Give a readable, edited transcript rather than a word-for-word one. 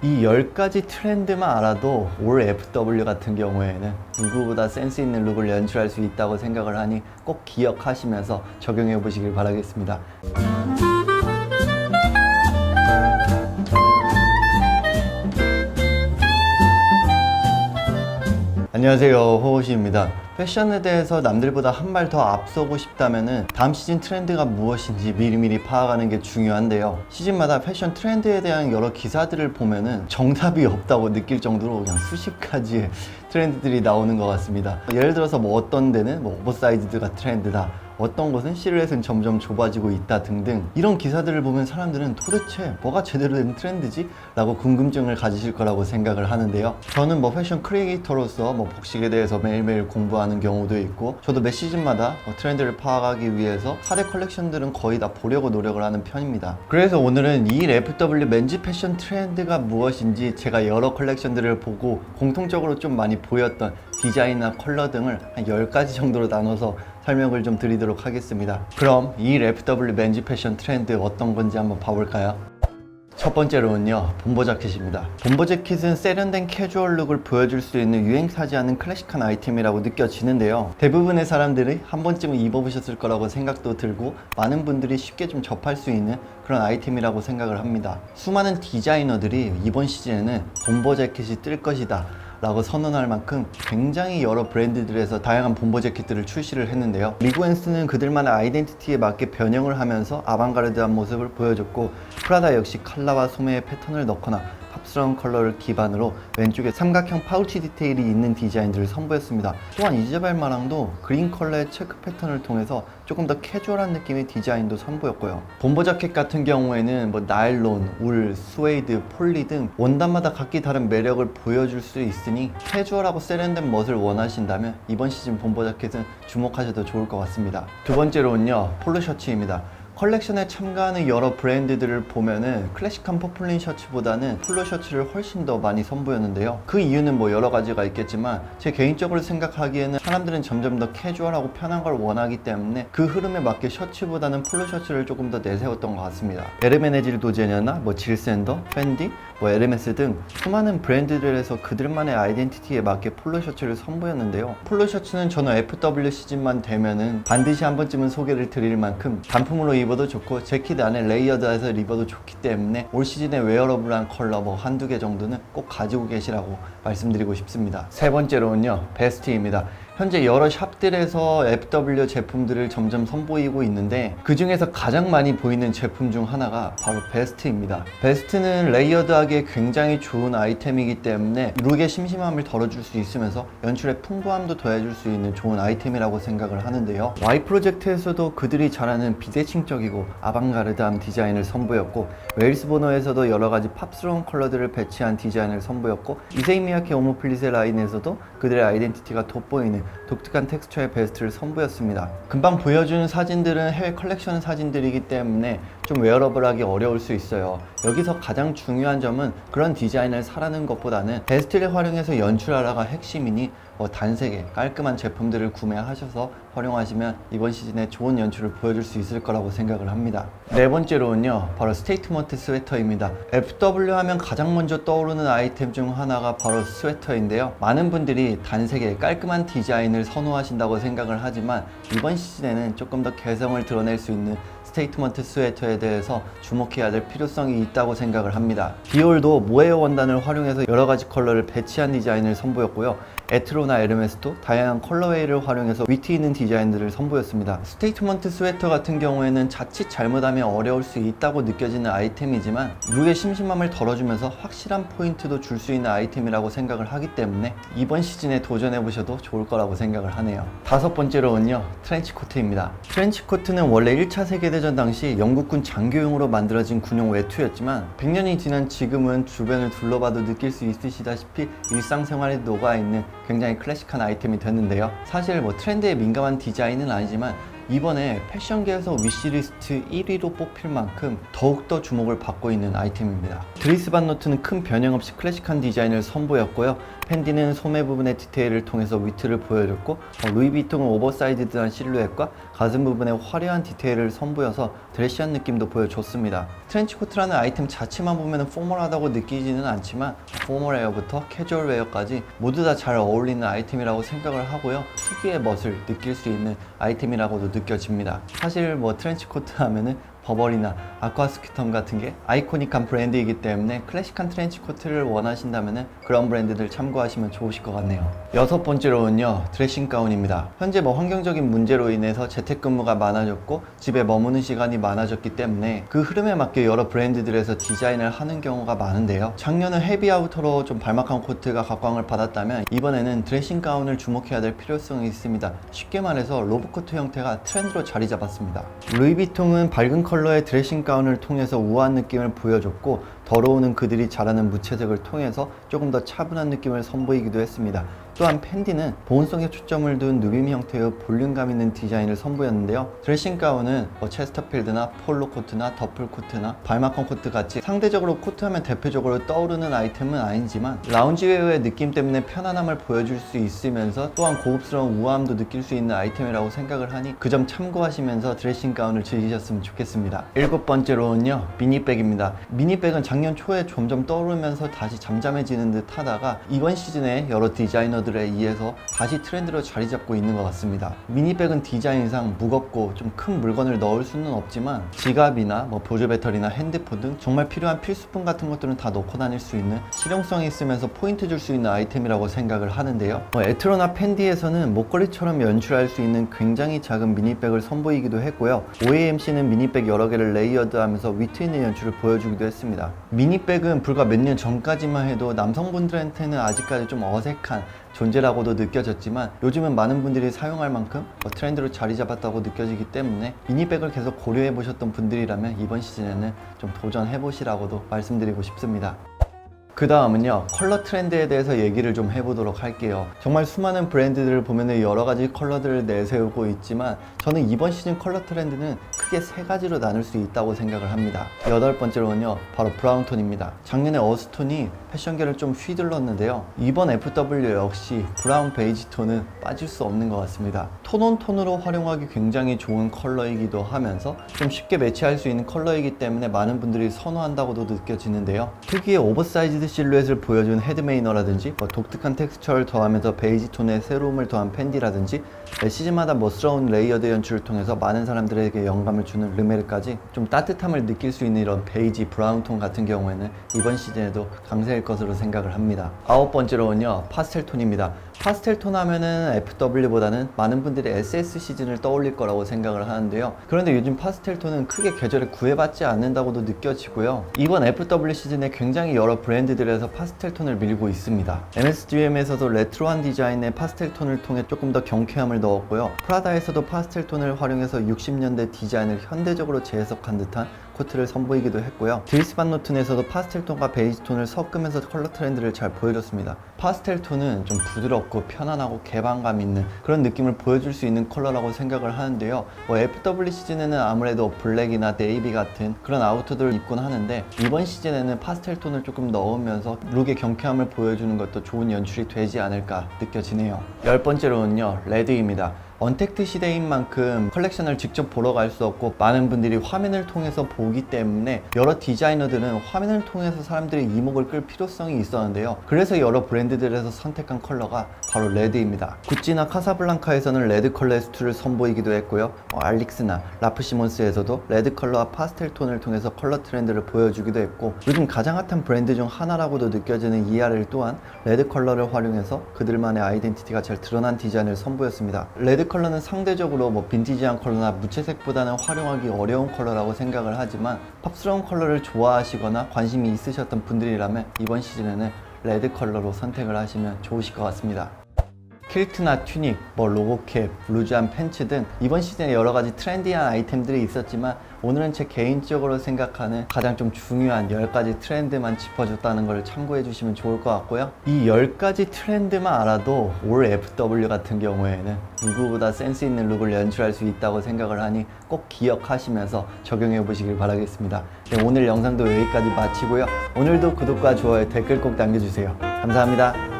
이 10가지 트렌드만 알아도 올 FW 같은 경우에는 누구보다 센스 있는 룩을 연출할 수 있다고 생각을 하니 꼭 기억하시면서 적용해 보시길 바라겠습니다. 안녕하세요, 호호시입니다. 패션에 대해서 남들보다 한 발 더 앞서고 싶다면 다음 시즌 트렌드가 무엇인지 미리미리 파악하는 게 중요한데요. 시즌마다 패션 트렌드에 대한 여러 기사들을 보면은 정답이 없다고 느낄 정도로 그냥 수십 가지의 트렌드들이 나오는 것 같습니다. 예를 들어서 어떤 데는 오버사이즈드가 트렌드다, 어떤 것은 실루엣은 점점 좁아지고 있다 등등, 이런 기사들을 보면 사람들은 도대체 뭐가 제대로 된 트렌드지? 라고 궁금증을 가지실 거라고 생각을 하는데요. 저는 패션 크리에이터로서 복식에 대해서 매일매일 공부하는 경우도 있고, 저도 매 시즌마다 트렌드를 파악하기 위해서 4대 컬렉션들은 거의 다 보려고 노력을 하는 편입니다. 그래서 오늘은 이 FW 맨즈 패션 트렌드가 무엇인지 제가 여러 컬렉션들을 보고 공통적으로 좀 많이 보였던 디자인이나 컬러 등을 한 10가지 정도로 나눠서 설명을 좀 드리도록 하겠습니다. 그럼 이 FW 맨즈 패션 트렌드 어떤 건지 한번 봐볼까요? 첫 번째로는요, bomber 자켓입니다. bomber 자켓은 세련된 캐주얼 룩을 보여줄 수 있는 유행하지 않은 클래식한 아이템이라고 느껴지는데요. 대부분의 사람들이 한 번쯤은 입어보셨을 거라고 생각도 들고, 많은 분들이 쉽게 좀 접할 수 있는 그런 아이템이라고 생각을 합니다. 수많은 디자이너들이 이번 시즌에는 bomber 자켓이 뜰 것이다 라고 선언할 만큼 굉장히 여러 브랜드들에서 다양한 bomber 재킷들을 출시를 했는데요. 리고엔스는 그들만의 아이덴티티에 맞게 변형을 하면서 아방가르드한 모습을 보여줬고, 프라다 역시 칼라와 소매의 패턴을 넣거나 팝스러운 컬러를 기반으로 왼쪽에 삼각형 파우치 디테일이 있는 디자인들을 선보였습니다. 또한 이자벨 마랑도 그린 컬러의 체크 패턴을 통해서 조금 더 캐주얼한 느낌의 디자인도 선보였고요. bomber 자켓 같은 경우에는 나일론, 울, 스웨이드, 폴리 등 원단마다 각기 다른 매력을 보여줄 수 있으니 캐주얼하고 세련된 멋을 원하신다면 이번 시즌 bomber 자켓은 주목하셔도 좋을 것 같습니다. 두 번째로는요, 폴로 셔츠입니다. 컬렉션에 참가하는 여러 브랜드들을 보면은 클래식한 퍼플린 셔츠보다는 폴로 셔츠를 훨씬 더 많이 선보였는데요. 그 이유는 여러 가지가 있겠지만, 제 개인적으로 생각하기에는 사람들은 점점 더 캐주얼하고 편한 걸 원하기 때문에 그 흐름에 맞게 셔츠보다는 폴로 셔츠를 조금 더 내세웠던 것 같습니다. 에르메네질 도제냐나 질샌더, 펜디, 에르메스 등 수많은 브랜드들에서 그들만의 아이덴티티에 맞게 폴로 셔츠를 선보였는데요. 폴로 셔츠는 저는 FW 시즌만 되면은 반드시 한 번쯤은 소개를 드릴 만큼 단품으로 입어도 좋고 재킷 안에 레이어드해서 입어도 좋기 때문에 올 시즌에 웨어러블한 컬러 한두 개 정도는 꼭 가지고 계시라고 말씀드리고 싶습니다. 세 번째로는요, 베스트입니다. 현재 여러 샵들에서 FW 제품들을 점점 선보이고 있는데, 그 중에서 가장 많이 보이는 제품 중 하나가 바로 베스트입니다. 베스트는 레이어드하기에 굉장히 좋은 아이템이기 때문에 룩의 심심함을 덜어줄 수 있으면서 연출의 풍부함도 더해줄 수 있는 좋은 아이템이라고 생각을 하는데요. Y 프로젝트에서도 그들이 잘하는 비대칭적이고 아방가르드한 디자인을 선보였고, 웨일스 보너에서도 여러가지 팝스러운 컬러들을 배치한 디자인을 선보였고, 이세이미야케 오모플리세 라인에서도 그들의 아이덴티티가 돋보이는 독특한 텍스처의 베스트를 선보였습니다. 금방 보여준 사진들은 해외 컬렉션 사진들이기 때문에 좀 웨어러블하기 어려울 수 있어요. 여기서 가장 중요한 점은 그런 디자인을 사라는 것보다는 베스트를 활용해서 연출하라가 핵심이니 단색의 깔끔한 제품들을 구매하셔서 활용하시면 이번 시즌에 좋은 연출을 보여줄 수 있을 거라고 생각을 합니다. 네 번째로는요, 바로 스테이트먼트 스웨터입니다. FW 하면 가장 먼저 떠오르는 아이템 중 하나가 바로 스웨터인데요. 많은 분들이 단색의 깔끔한 디자인을 선호하신다고 생각을 하지만 이번 시즌에는 조금 더 개성을 드러낼 수 있는 스테이트먼트 스웨터에 대해서 주목해야 될 필요성이 있다고 생각을 합니다. 디올도 모헤어 원단을 활용해서 여러가지 컬러를 배치한 디자인을 선보였고요. 에트로나 에르메스도 다양한 컬러웨이를 활용해서 위트 있는 디자인들을 선보였습니다. 스테이트먼트 스웨터 같은 경우에는 자칫 잘못하면 어려울 수 있다고 느껴지는 아이템이지만 룩의 심심함을 덜어주면서 확실한 포인트도 줄 수 있는 아이템이라고 생각을 하기 때문에 이번 시즌에 도전해보셔도 좋을 거라고 생각을 하네요. 다섯 번째로는요, 트렌치코트입니다. 트렌치코트는 원래 1차 세계대전 당시 영국군 장교용으로 만들어진 군용 외투였지만 100년이 지난 지금은 주변을 둘러봐도 느낄 수 있으시다시피 일상생활에 녹아있는 굉장히 클래식한 아이템이 됐는데요. 사실 트렌드에 민감한 디자인은 아니지만 이번에 패션계에서 위시리스트 1위로 뽑힐 만큼 더욱더 주목을 받고 있는 아이템입니다. 드리스 반 노트는 큰 변형 없이 클래식한 디자인을 선보였고요. 팬디는 소매 부분의 디테일을 통해서 위트를 보여줬고, 루이비통은 오버사이즈드한 실루엣과 가슴 부분에 화려한 디테일을 선보여서 드레시한 느낌도 보여줬습니다. 트렌치코트라는 아이템 자체만 보면 포멀하다고 느끼지는 않지만 포멀웨어부터 캐주얼웨어까지 모두 다 잘 어울리는 아이템이라고 생각을 하고요. 특유의 멋을 느낄 수 있는 아이템이라고도 느껴집니다. 사실 트렌치코트 하면은 버버리나 아쿠아스키텀 같은 게 아이코닉한 브랜드이기 때문에 클래식한 트렌치코트를 원하신다면 그런 브랜드들 참고하시면 좋으실 것 같네요. 여섯 번째로는요, 드레싱 가운입니다. 현재 환경적인 문제로 인해서 재택근무가 많아졌고 집에 머무는 시간이 많아졌기 때문에 그 흐름에 맞게 여러 브랜드들에서 디자인을 하는 경우가 많은데요. 작년은 헤비 아우터로 좀 발막한 코트가 각광을 받았다면 이번에는 드레싱 가운을 주목해야 될 필요성이 있습니다. 쉽게 말해서 로브코트 형태가 트렌드로 자리 잡았습니다. 루이비통은 밝은 컬러의 드레싱 가운을 통해서 우아한 느낌을 보여줬고, 더러우는 그들이 잘하는 무채색을 통해서 조금 더 차분한 느낌을 선보이기도 했습니다. 또한 팬디는 보온성에 초점을 둔 누빔 형태의 볼륨감 있는 디자인을 선보였는데요. 드레싱 가운은 체스터필드나 폴로 코트나 더플 코트나 발마컨 코트 같이 상대적으로 코트하면 대표적으로 떠오르는 아이템은 아니지만 라운지웨어의 느낌 때문에 편안함을 보여줄 수 있으면서 또한 고급스러운 우아함도 느낄 수 있는 아이템이라고 생각을 하니 그 점 참고하시면서 드레싱 가운을 즐기셨으면 좋겠습니다. 일곱 번째로는요, 미니백입니다. 미니백은 작년 초에 점점 떠오르면서 다시 잠잠해지는 듯 하다가 이번 시즌에 여러 디자이너들에 의해서 다시 트렌드로 자리 잡고 있는 것 같습니다. 미니백은 디자인상 무겁고 좀 큰 물건을 넣을 수는 없지만 지갑이나 보조 배터리나 핸드폰 등 정말 필요한 필수품 같은 것들은 다 넣고 다닐 수 있는 실용성이 있으면서 포인트 줄 수 있는 아이템이라고 생각을 하는데요. 에트로나 팬디에서는 목걸이처럼 연출할 수 있는 굉장히 작은 미니백을 선보이기도 했고요. OAMC는 미니백 여러 개를 레이어드하면서 위트 있는 연출을 보여주기도 했습니다. 미니백은 불과 몇 년 전까지만 해도 남성분들한테는 아직까지 좀 어색한 존재라고도 느껴졌지만 요즘은 많은 분들이 사용할 만큼 트렌드로 자리 잡았다고 느껴지기 때문에 미니백을 계속 고려해 보셨던 분들이라면 이번 시즌에는 좀 도전해 보시라고도 말씀드리고 싶습니다. 그 다음은요, 컬러 트렌드에 대해서 얘기를 좀 해보도록 할게요. 정말 수많은 브랜드들을 보면 여러 가지 컬러들을 내세우고 있지만 저는 이번 시즌 컬러 트렌드는 크게 세 가지로 나눌 수 있다고 생각을 합니다. 여덟 번째로는요, 바로 브라운 톤입니다. 작년에 어스톤이 패션계를 좀 휘둘렀는데요. 이번 FW 역시 브라운 베이지 톤은 빠질 수 없는 것 같습니다. 톤온톤으로 활용하기 굉장히 좋은 컬러이기도 하면서 좀 쉽게 매치할 수 있는 컬러이기 때문에 많은 분들이 선호한다고도 느껴지는데요. 특유의 오버사이즈드 실루엣을 보여준 헤드메이너라든지 독특한 텍스처를 더하면서 베이지 톤의 새로움을 더한 팬디라든지 시즌마다 멋스러운 레이어드 연출을 통해서 많은 사람들에게 영감을 주는 르메르까지 좀 따뜻함을 느낄 수 있는 이런 베이지 브라운 톤 같은 경우에는 이번 시즌에도 강세일 것으로 생각을 합니다. 아홉 번째로는요, 파스텔 톤입니다. 파스텔 톤 하면은 FW보다는 많은 분들이 SS 시즌을 떠올릴 거라고 생각을 하는데요. 그런데 요즘 파스텔 톤은 크게 계절에 구애받지 않는다고도 느껴지고요. 이번 FW 시즌에 굉장히 여러 브랜드들에서 파스텔 톤을 밀고 있습니다. MSGM에서도 레트로한 디자인의 파스텔 톤을 통해 조금 더 경쾌함을 넣었고요. 프라다에서도 파스텔 톤을 활용해서 60년대 디자인을 현대적으로 재해석한 듯한 코트를 선보이기도 했고요. 드리스 반 노튼에서도 파스텔 톤과 베이지 톤을 섞으면서 컬러 트렌드를 잘 보여줬습니다. 파스텔 톤은 좀 부드럽고 편안하고 개방감 있는 그런 느낌을 보여줄 수 있는 컬러라고 생각을 하는데요. FW 시즌에는 아무래도 블랙이나 네이비 같은 그런 아우터들을 입곤 하는데 이번 시즌에는 파스텔 톤을 조금 넣으면서 룩의 경쾌함을 보여주는 것도 좋은 연출이 되지 않을까 느껴지네요. 열 번째로는요, 레드입니다. 언택트 시대인 만큼 컬렉션을 직접 보러 갈 수 없고 많은 분들이 화면을 통해서 보기 때문에 여러 디자이너들은 화면을 통해서 사람들의 이목을 끌 필요성이 있었는데요. 그래서 여러 브랜드들에서 선택한 컬러가 바로 레드입니다. 구찌나 카사블랑카에서는 레드 컬러의 수트를 선보이기도 했고요. 알릭스나 라프시몬스에서도 레드 컬러와 파스텔 톤을 통해서 컬러 트렌드를 보여주기도 했고 요즘 가장 핫한 브랜드 중 하나라고도 느껴지는 ERL 또한 레드 컬러를 활용해서 그들만의 아이덴티티가 잘 드러난 디자인을 선보였습니다. 레드 컬러는 상대적으로 빈티지한 컬러나 무채색보다는 활용하기 어려운 컬러라고 생각을 하지만 팝스러운 컬러를 좋아하시거나 관심이 있으셨던 분들이라면 이번 시즌에는 레드 컬러로 선택을 하시면 좋으실 것 같습니다. 킬트나 튜닉, 로고캡, 루즈한 팬츠 등 이번 시즌에 여러 가지 트렌디한 아이템들이 있었지만 오늘은 제 개인적으로 생각하는 가장 좀 중요한 10가지 트렌드만 짚어줬다는 걸 참고해 주시면 좋을 것 같고요. 이 10가지 트렌드만 알아도 올 FW 같은 경우에는 누구보다 센스 있는 룩을 연출할 수 있다고 생각을 하니 꼭 기억하시면서 적용해 보시길 바라겠습니다. 네, 오늘 영상도 여기까지 마치고요. 오늘도 구독과 좋아요, 댓글 꼭 남겨주세요. 감사합니다.